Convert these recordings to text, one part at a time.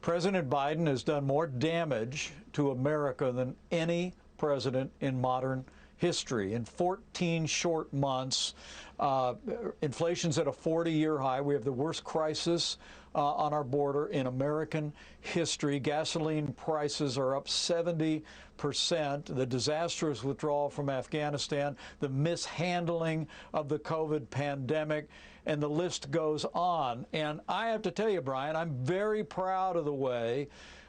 President Biden has done more damage to America than any president in modern history. In 14 short months, inflation's at a 40-year high. We have the worst crisis on our border in American history. Gasoline prices are up 70%. The disastrous withdrawal from Afghanistan, the mishandling of the COVID pandemic, and the list goes on. And I have to tell you, Brian, I'm very proud of the way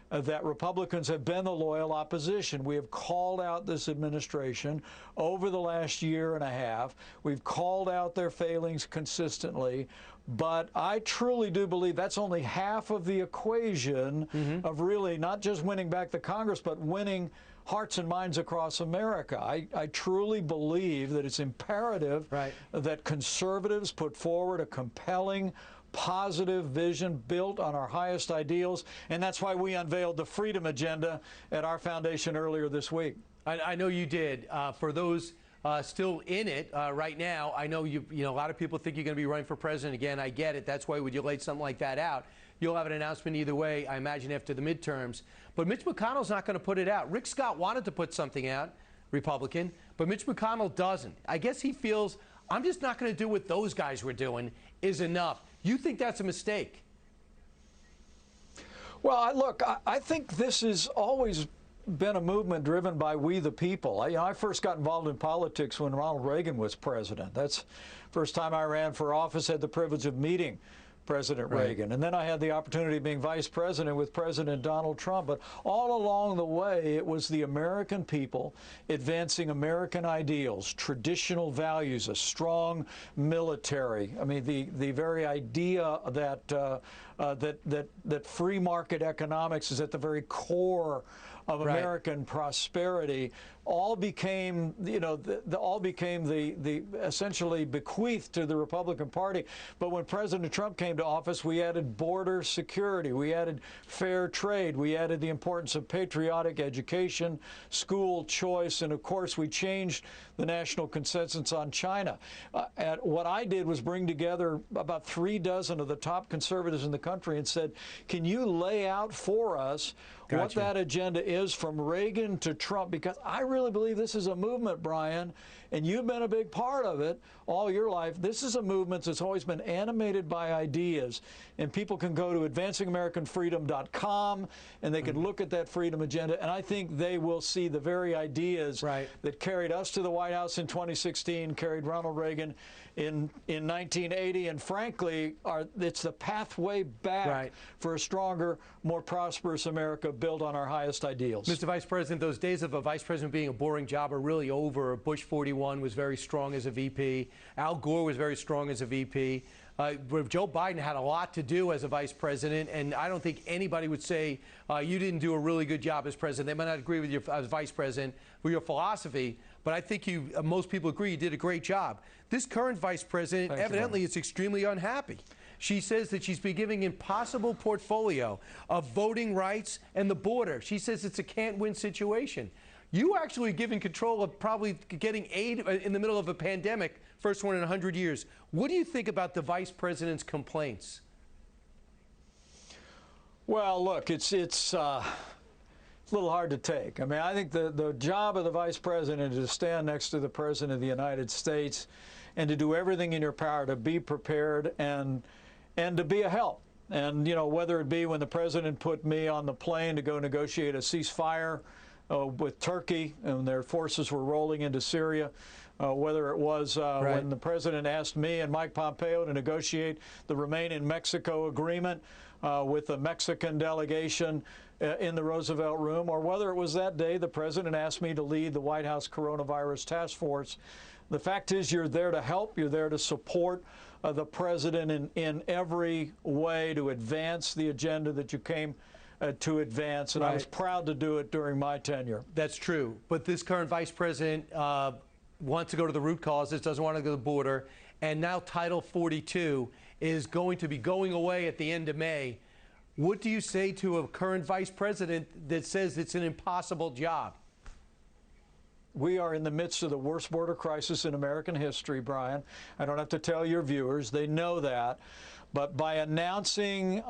that Republicans have been the loyal opposition. We have called out this administration over the last year and a half. We've called out their failings consistently. But I truly do believe that's only half of the equation of really not just winning back the Congress, but winning hearts and minds across America. I truly believe that it's imperative that conservatives put forward a compelling, positive vision built on our highest ideals, and that's why we unveiled the Freedom Agenda at our foundation earlier this week. I know you did. For those still in it right now, I know a lot of people think you're going to be running for president again. I get it. That's why when you lay something like that out, you'll have an announcement either way, I imagine, after the midterms. But Mitch McConnell's not going to put it out. Rick Scott wanted to put something out, Republican, but Mitch McConnell doesn't. I guess he feels, I'm just not going to do what those guys were doing is enough. You think that's a mistake? Well, look, I think this has always been a movement driven by we the people. I first got involved in politics when Ronald Reagan was president. That's the first time I ran for office, had the privilege of meeting President Reagan. And then I had the opportunity of being vice president with President Donald Trump. But all along the way, it was the American people advancing American ideals, traditional values, a strong military. I mean, the very idea that that free market economics is at the very core of American prosperity, all became, all became the essentially bequeathed to the Republican Party. But when President Trump came to office, we added border security, we added fair trade, we added the importance of patriotic education, school choice, and of course we changed the national consensus on China. And what I did was bring together about 36 of the top conservatives in the country and said, can you lay out for us what that agenda is from Reagan to Trump? Because I really believe this is a movement, Brian, and you've been a big part of it all your life. This is a movement that's always been animated by ideas, and people can go to advancingamericanfreedom.com and they can look at that freedom agenda, and I think they will see the very ideas that carried us to the White House in 2016, carried Ronald Reagan in 1980, and frankly, it's the pathway back for a stronger, more prosperous America built on our highest ideals. Mr. Vice President, those days of a vice president being a boring job are really over. Bush 41 was very strong as a VP. Al Gore was very strong as a VP. Joe Biden had a lot to do as a vice president, and I don't think anybody would say you didn't do a really good job as president. They might not agree with you as vice president with your philosophy, but I think most people agree you did a great job. This current vice president evidently is extremely unhappy. She says that she's been giving impossible portfolio of voting rights and the border. She says it's a can't-win situation. You actually giving control of probably getting aid in the middle of a pandemic, first one in 100 years. What do you think about the vice president's complaints? Well, look, it's a little hard to take. I mean, I think the job of the vice president is to stand next to the president of the United States and to do everything in your power to be prepared and to be a help. And, whether it be when the president put me on the plane to go negotiate a ceasefire with Turkey and their forces were rolling into Syria, whether it was when the president asked me and Mike Pompeo to negotiate the Remain in Mexico agreement with the Mexican delegation in the Roosevelt Room, or whether it was that day the president asked me to lead the White House Coronavirus Task Force. The fact is, you're there to help, you're there to support the president in every way to advance the agenda that you came to advance, and I was proud to do it during my tenure. That's true, but this current vice president wants to go to the root causes, doesn't want to go to the border, and now Title 42 is going to be going away at the end of May. What do you say to a current vice president that says it's an impossible job? We are in the midst of the worst border crisis in American history, Brian. I don't have to tell your viewers. They know that. But by announcing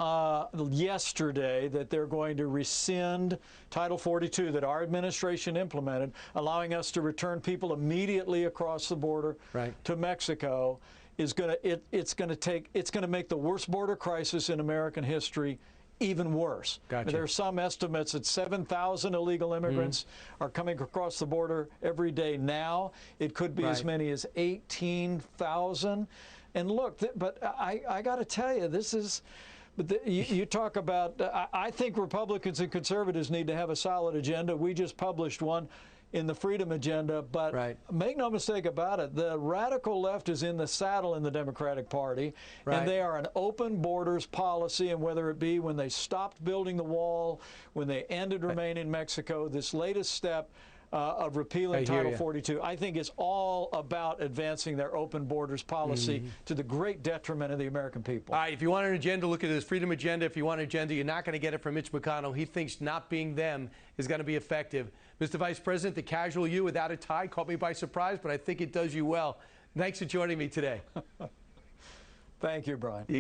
yesterday that they're going to rescind Title 42 that our administration implemented, allowing us to return people immediately across the border to Mexico, is going to it's going to make the worst border crisis in American history even worse. Gotcha. There are some estimates that 7,000 illegal immigrants are coming across the border every day now. It could be as many as 18,000. And look, but I got to tell you, this is, you talk about, I think Republicans and conservatives need to have a solid agenda. We just published one in the Freedom Agenda, but make no mistake about it, the radical left is in the saddle in the Democratic Party, and they are an open borders policy, and whether it be when they stopped building the wall, when they ended Remain in Mexico, this latest step of repealing Title 42, I think is all about advancing their open borders policy to the great detriment of the American people. All right, if you want an agenda, look at this Freedom Agenda. If you want an agenda, you're not going to get it from Mitch McConnell. He thinks not being them is going to be effective. Mr. Vice President, the casual you without a tie caught me by surprise, but I think it does you well. Thanks for joining me today. Thank you, Brian.